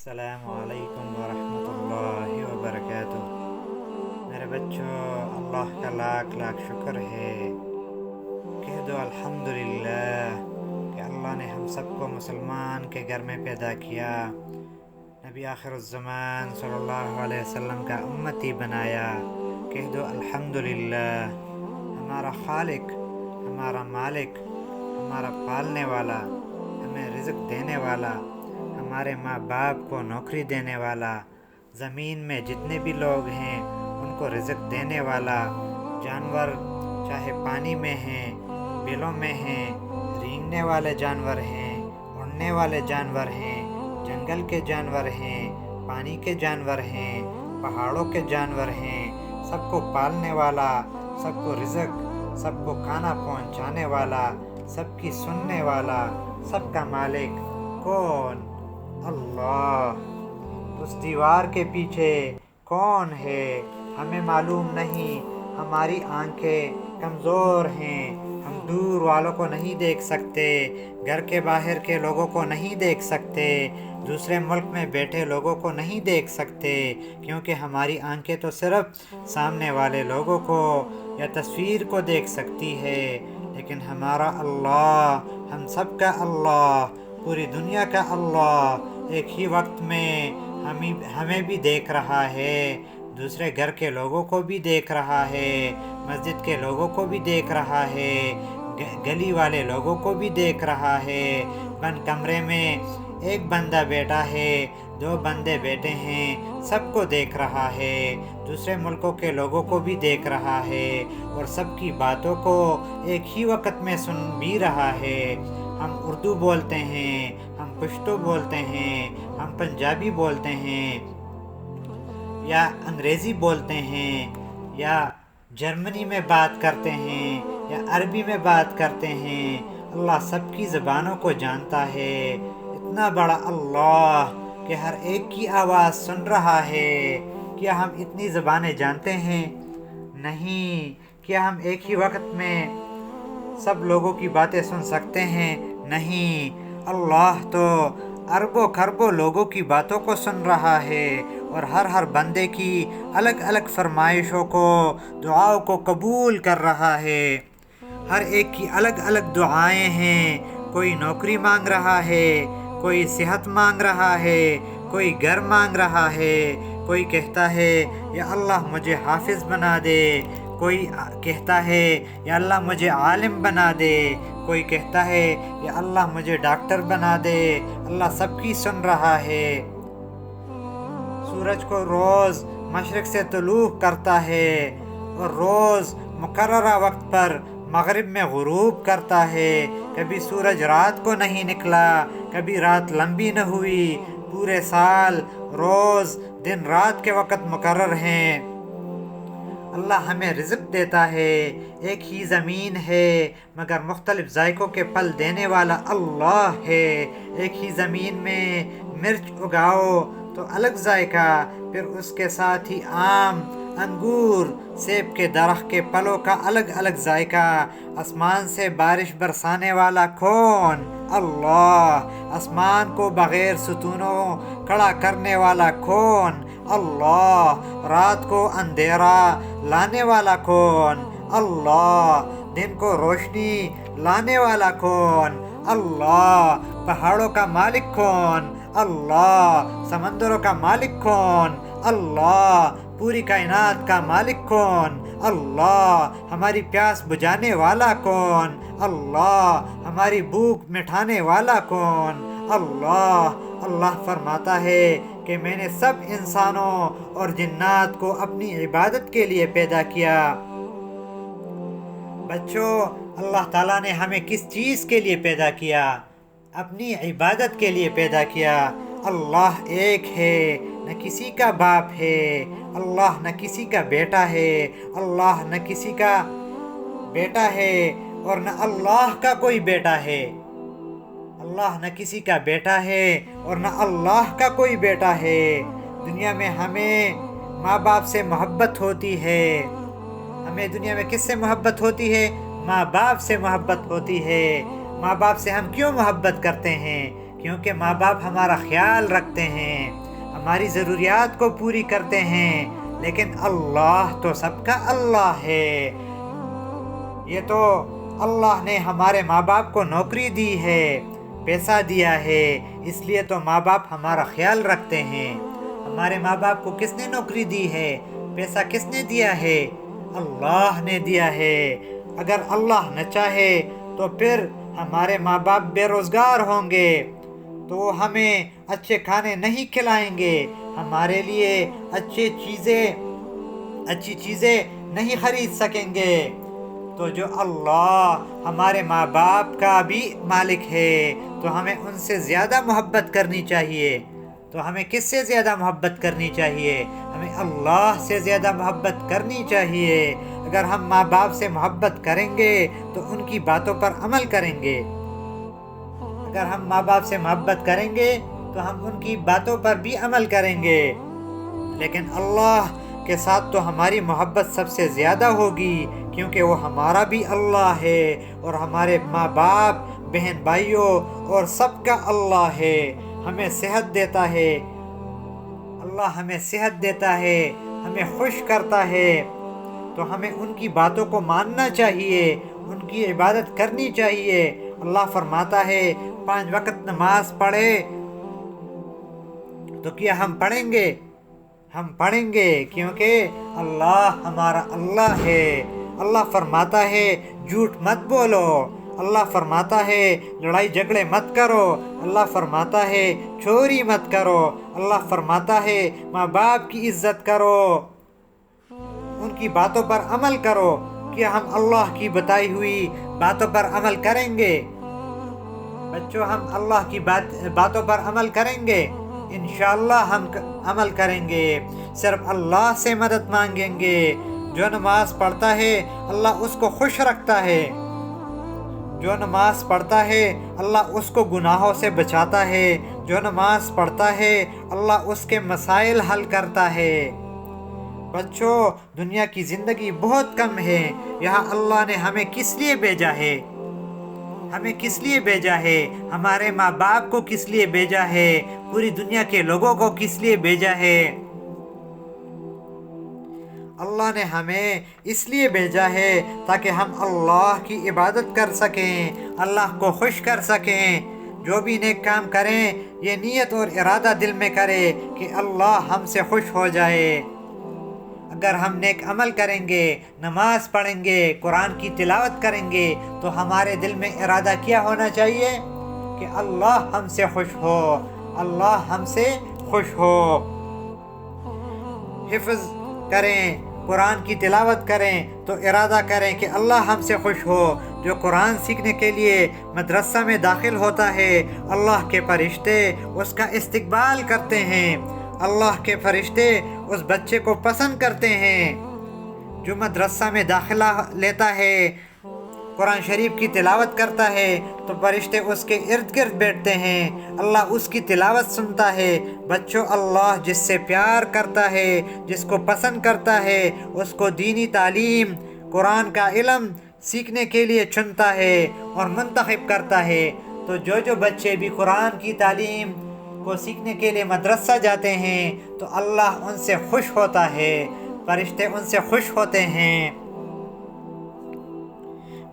السلام علیکم ورحمۃ اللہ وبرکاتہ۔ میرے بچوں، اللہ کا لاکھ لاکھ شکر ہے۔ کہہ دو الحمدللہ کہ اللہ نے ہم سب کو مسلمان کے گھر میں پیدا کیا، نبی آخر الزمان صلی اللہ علیہ وسلم کا امتی بنایا۔ کہہ دو الحمدللہ۔ ہمارا خالق، ہمارا مالک، ہمارا پالنے والا، ہمیں رزق دینے والا، ہمارے ماں باپ کو نوکری دینے والا، زمین میں جتنے بھی لوگ ہیں ان کو رزق دینے والا، جانور چاہے پانی میں ہیں، بلوں میں ہیں، رینگنے والے جانور ہیں، اڑنے والے جانور ہیں، جنگل کے جانور ہیں، پانی کے جانور ہیں، پہاڑوں کے جانور ہیں، سب کو پالنے والا، سب کو رزق، سب کو کھانا پہنچانے والا، سب کی سننے والا، سب کا مالک کون؟ اللہ۔ اس دیوار کے پیچھے کون ہے ہمیں معلوم نہیں۔ ہماری آنکھیں کمزور ہیں، ہم دور والوں کو نہیں دیکھ سکتے، گھر کے باہر کے لوگوں کو نہیں دیکھ سکتے، دوسرے ملک میں بیٹھے لوگوں کو نہیں دیکھ سکتے، کیونکہ ہماری آنکھیں تو صرف سامنے والے لوگوں کو یا تصویر کو دیکھ سکتی ہے، لیکن ہمارا اللہ، ہم سب کا اللہ، پوری دنیا کا اللہ ایک ہی وقت میں ہمیں بھی دیکھ رہا ہے، دوسرے گھر کے لوگوں کو بھی دیکھ رہا ہے، مسجد کے لوگوں کو بھی دیکھ رہا ہے، گلی والے لوگوں کو بھی دیکھ رہا ہے۔ بند کمرے میں ایک بندہ بیٹھا ہے، دو بندے بیٹھے ہیں، سب کو دیکھ رہا ہے، دوسرے ملکوں کے لوگوں کو بھی دیکھ رہا ہے، اور سب کی باتوں کو ایک ہی وقت میں سن بھی رہا ہے۔ ہم اردو بولتے ہیں، ہم پشتو بولتے ہیں، ہم پنجابی بولتے ہیں، یا انگریزی بولتے ہیں، یا جرمنی میں بات کرتے ہیں، یا عربی میں بات کرتے ہیں، اللہ سب کی زبانوں کو جانتا ہے۔ اتنا بڑا اللہ کہ ہر ایک کی آواز سن رہا ہے۔ کیا ہم اتنی زبانیں جانتے ہیں؟ نہیں۔ کیا ہم ایک ہی وقت میں سب لوگوں کی باتیں سن سکتے ہیں؟ نہیں۔ اللہ تو اربوں خربوں لوگوں کی باتوں کو سن رہا ہے، اور ہر بندے کی الگ الگ فرمائشوں کو، دعاؤں کو قبول کر رہا ہے۔ ہر ایک کی الگ الگ دعائیں ہیں۔ کوئی نوکری مانگ رہا ہے، کوئی صحت مانگ رہا ہے، کوئی گھر مانگ رہا ہے، کوئی کہتا ہے یا اللہ مجھے حافظ بنا دے، کوئی کہتا ہے یا اللہ مجھے عالم بنا دے، کوئی کہتا ہے یا اللہ مجھے ڈاکٹر بنا دے۔ اللہ سب کی سن رہا ہے۔ سورج کو روز مشرق سے طلوع کرتا ہے، اور روز مقررہ وقت پر مغرب میں غروب کرتا ہے۔ کبھی سورج رات کو نہیں نکلا، کبھی رات لمبی نہ ہوئی۔ پورے سال روز دن رات کے وقت مقرر ہیں۔ اللہ ہمیں رزق دیتا ہے۔ ایک ہی زمین ہے مگر مختلف ذائقوں کے پھل دینے والا اللہ ہے۔ ایک ہی زمین میں مرچ اگاؤ تو الگ ذائقہ، پھر اس کے ساتھ ہی آم، انگور، سیب کے درخت کے پھلوں کا الگ الگ ذائقہ۔ آسمان سے بارش برسانے والا کون؟ اللہ۔ آسمان کو بغیر ستونوں کھڑا کرنے والا کون؟ اللہ۔ رات کو اندھیرا لانے والا کون؟ اللہ۔ دن کو روشنی لانے والا کون؟ اللہ۔ پہاڑوں کا مالک کون؟ اللہ۔ سمندروں کا مالک کون؟ اللہ۔ پوری کائنات کا مالک کون؟ اللہ۔ ہماری پیاس بجھانے والا کون؟ اللہ۔ ہماری بھوک مٹھانے والا کون؟ اللہ۔ اللہ فرماتا ہے کہ میں نے سب انسانوں اور جنات کو اپنی عبادت کے لیے پیدا کیا۔ بچوں، اللہ تعالیٰ نے ہمیں کس چیز کے لیے پیدا کیا؟ اپنی عبادت کے لیے پیدا کیا۔ اللہ ایک ہے، نہ کسی کا باپ ہے۔ اللہ نہ کسی کا بیٹا ہے۔ اللہ نہ کسی کا بیٹا ہے، اور نہ اللہ کا کوئی بیٹا ہے۔ اللہ نہ کسی کا بیٹا ہے، اور نہ اللہ کا کوئی بیٹا ہے۔ دنیا میں ہمیں ماں باپ سے محبت ہوتی ہے۔ ہمیں دنیا میں کس سے محبت ہوتی ہے؟ ماں باپ سے محبت ہوتی ہے۔ ماں باپ سے ہم کیوں محبت کرتے ہیں؟ کیونکہ ماں باپ ہمارا خیال رکھتے ہیں، ہماری ضروریات کو پوری کرتے ہیں، لیکن اللہ تو سب کا اللہ ہے۔ یہ تو اللہ نے ہمارے ماں باپ کو نوکری دی ہے، پیسہ دیا ہے، اس لیے تو ماں باپ ہمارا خیال رکھتے ہیں۔ ہمارے ماں باپ کو کس نے نوکری دی ہے؟ پیسہ کس نے دیا ہے؟ اللہ نے دیا ہے۔ اگر اللہ نہ چاہے تو پھر ہمارے ماں باپ بے روزگار ہوں گے، تو وہ ہمیں اچھے کھانے نہیں کھلائیں گے، ہمارے لیے اچھی چیزیں نہیں خرید سکیں گے۔ تو جو اللہ ہمارے ماں باپ کا بھی مالک ہے، تو ہمیں ان سے زیادہ محبت کرنی چاہیے۔ تو ہمیں کس سے زیادہ محبت کرنی چاہیے؟ ہمیں اللہ سے زیادہ محبت کرنی چاہیے۔ اگر ہم ماں باپ سے محبت کریں گے تو ان کی باتوں پر عمل کریں گے۔ اگر ہم ماں باپ سے محبت کریں گے تو ہم ان کی باتوں پر بھی عمل کریں گے۔ لیکن اللہ کے ساتھ تو ہماری محبت سب سے زیادہ ہوگی، کیونکہ وہ ہمارا بھی اللہ ہے، اور ہمارے ماں باپ، بہن بھائیوں اور سب کا اللہ ہے۔ ہمیں صحت دیتا ہے، اللہ ہمیں صحت دیتا ہے، ہمیں خوش کرتا ہے، تو ہمیں ان کی باتوں کو ماننا چاہیے، ان کی عبادت کرنی چاہیے۔ اللہ فرماتا ہے 5 وقت نماز پڑھے تو کیا ہم پڑھیں گے؟ ہم پڑھیں گے، کیونکہ اللہ ہمارا اللہ ہے۔ اللہ فرماتا ہے جھوٹ مت بولو، اللہ فرماتا ہے لڑائی جھگڑے مت کرو، اللہ فرماتا ہے چوری مت کرو، اللہ فرماتا ہے ماں باپ کی عزت کرو، ان کی باتوں پر عمل کرو۔ کیا ہم اللہ کی بتائی ہوئی باتوں پر عمل کریں گے؟ بچوں، ہم اللہ کی باتوں پر عمل کریں گے؟ انشاءاللہ ہم عمل کریں گے۔ صرف اللہ سے مدد مانگیں گے۔ جو نماز پڑھتا ہے اللہ اس کو خوش رکھتا ہے، جو نماز پڑھتا ہے اللہ اس کو گناہوں سے بچاتا ہے، جو نماز پڑھتا ہے اللہ اس کے مسائل حل کرتا ہے۔ بچوں، دنیا کی زندگی بہت کم ہے، یہاں اللہ نے ہمیں کس لیے بھیجا ہے؟ ہمیں کس لیے بھیجا ہے؟ ہمارے ماں باپ کو کس لیے بھیجا ہے؟ پوری دنیا کے لوگوں کو کس لیے بھیجا ہے؟ اللہ نے ہمیں اس لیے بھیجا ہے تاکہ ہم اللہ کی عبادت کر سکیں، اللہ کو خوش کر سکیں۔ جو بھی نیک کام کریں یہ نیت اور ارادہ دل میں کرے کہ اللہ ہم سے خوش ہو جائے۔ اگر ہم نیک عمل کریں گے، نماز پڑھیں گے، قرآن کی تلاوت کریں گے، تو ہمارے دل میں ارادہ کیا ہونا چاہیے؟ کہ اللہ ہم سے خوش ہو، اللہ ہم سے خوش ہو۔ حفظ کریں، قرآن کی تلاوت کریں تو ارادہ کریں کہ اللہ ہم سے خوش ہو۔ جو قرآن سیکھنے کے لیے مدرسہ میں داخل ہوتا ہے، اللہ کے فرشتے اس کا استقبال کرتے ہیں، اللہ کے فرشتے اس بچے کو پسند کرتے ہیں۔ جو مدرسہ میں داخلہ لیتا ہے، قرآن شریف کی تلاوت کرتا ہے، تو فرشتے اس کے ارد گرد بیٹھتے ہیں، اللہ اس کی تلاوت سنتا ہے۔ بچوں، اللہ جس سے پیار کرتا ہے، جس کو پسند کرتا ہے، اس کو دینی تعلیم، قرآن کا علم سیکھنے کے لیے چنتا ہے اور منتخب کرتا ہے۔ تو جو بچے بھی قرآن کی تعلیم کو سیکھنے کے لیے مدرسہ جاتے ہیں تو اللہ ان سے خوش ہوتا ہے، فرشتے ان سے خوش ہوتے ہیں۔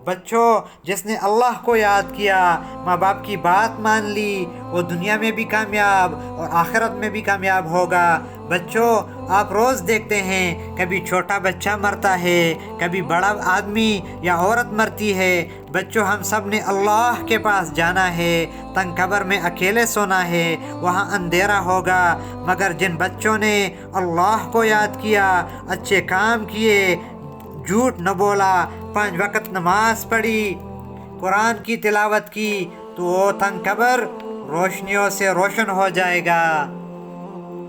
بچوں، جس نے اللہ کو یاد کیا، ماں باپ کی بات مان لی، وہ دنیا میں بھی کامیاب اور آخرت میں بھی کامیاب ہوگا۔ بچوں، آپ روز دیکھتے ہیں کبھی چھوٹا بچہ مرتا ہے، کبھی بڑا آدمی یا عورت مرتی ہے۔ بچوں، ہم سب نے اللہ کے پاس جانا ہے، تنگ قبر میں اکیلے سونا ہے، وہاں اندھیرا ہوگا، مگر جن بچوں نے اللہ کو یاد کیا، اچھے کام کیے، جھوٹ نہ بولا، 5 وقت نماز پڑھی، قرآن کی تلاوت کی، تو وہ تنگ قبر روشنیوں سے روشن ہو جائے گا۔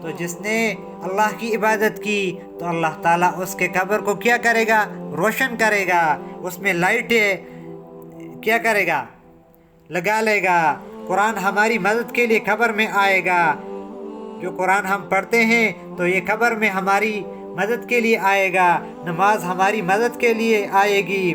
تو جس نے اللہ کی عبادت کی تو اللہ تعالیٰ اس کے قبر کو کیا کرے گا؟ روشن کرے گا، اس میں لائٹیں کیا کرے گا؟ لگا لے گا۔ قرآن ہماری مدد کے لیے قبر میں آئے گا۔ جو قرآن ہم پڑھتے ہیں تو یہ قبر میں ہماری مدد کے لیے آئے گا، نماز ہماری مدد کے لیے آئے گی۔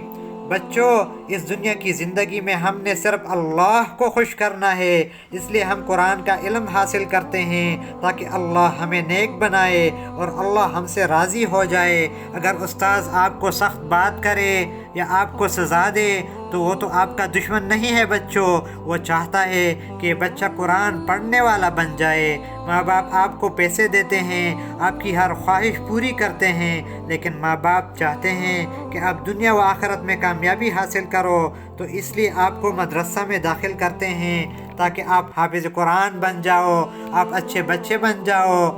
بچوں، اس دنیا کی زندگی میں ہم نے صرف اللہ کو خوش کرنا ہے، اس لیے ہم قرآن کا علم حاصل کرتے ہیں تاکہ اللہ ہمیں نیک بنائے اور اللہ ہم سے راضی ہو جائے۔ اگر استاذ آپ کو سخت بات کرے یا آپ کو سزا دے تو وہ تو آپ کا دشمن نہیں ہے بچوں، وہ چاہتا ہے کہ بچہ قرآن پڑھنے والا بن جائے۔ ماں باپ آپ کو پیسے دیتے ہیں، آپ کی ہر خواہش پوری کرتے ہیں، لیکن ماں باپ چاہتے ہیں کہ آپ دنیا و آخرت میں کامیابی حاصل کرو، تو اس لیے آپ کو مدرسہ میں داخل کرتے ہیں تاکہ آپ حافظ قرآن بن جاؤ، آپ اچھے بچے بن جاؤ۔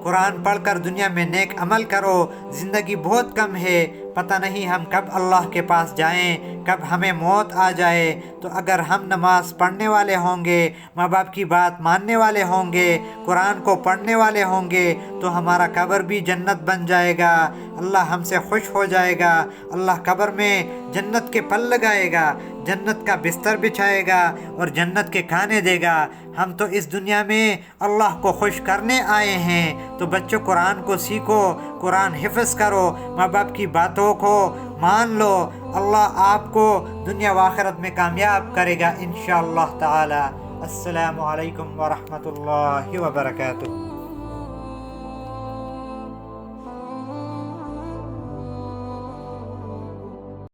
قرآن پڑھ کر دنیا میں نیک عمل کرو، زندگی بہت کم ہے، پتہ نہیں ہم کب اللہ کے پاس جائیں، کب ہمیں موت آ جائے۔ تو اگر ہم نماز پڑھنے والے ہوں گے، ماں باپ کی بات ماننے والے ہوں گے، قرآن کو پڑھنے والے ہوں گے، تو ہمارا قبر بھی جنت بن جائے گا، اللہ ہم سے خوش ہو جائے گا، اللہ قبر میں جنت کے پل لگائے گا، جنت کا بستر بچھائے گا اور جنت کے کھانے دے گا۔ ہم تو اس دنیا میں اللہ کو خوش کرنے آئے ہیں، تو بچوں قرآن کو سیکھو، قرآن حفظ کرو، ماں باپ کی باتوں کو مان لو، اللہ آپ کو دنیا و آخرت میں کامیاب کرے گا انشاءاللہ تعالی۔ السلام علیکم ورحمۃ اللہ وبرکاتہ۔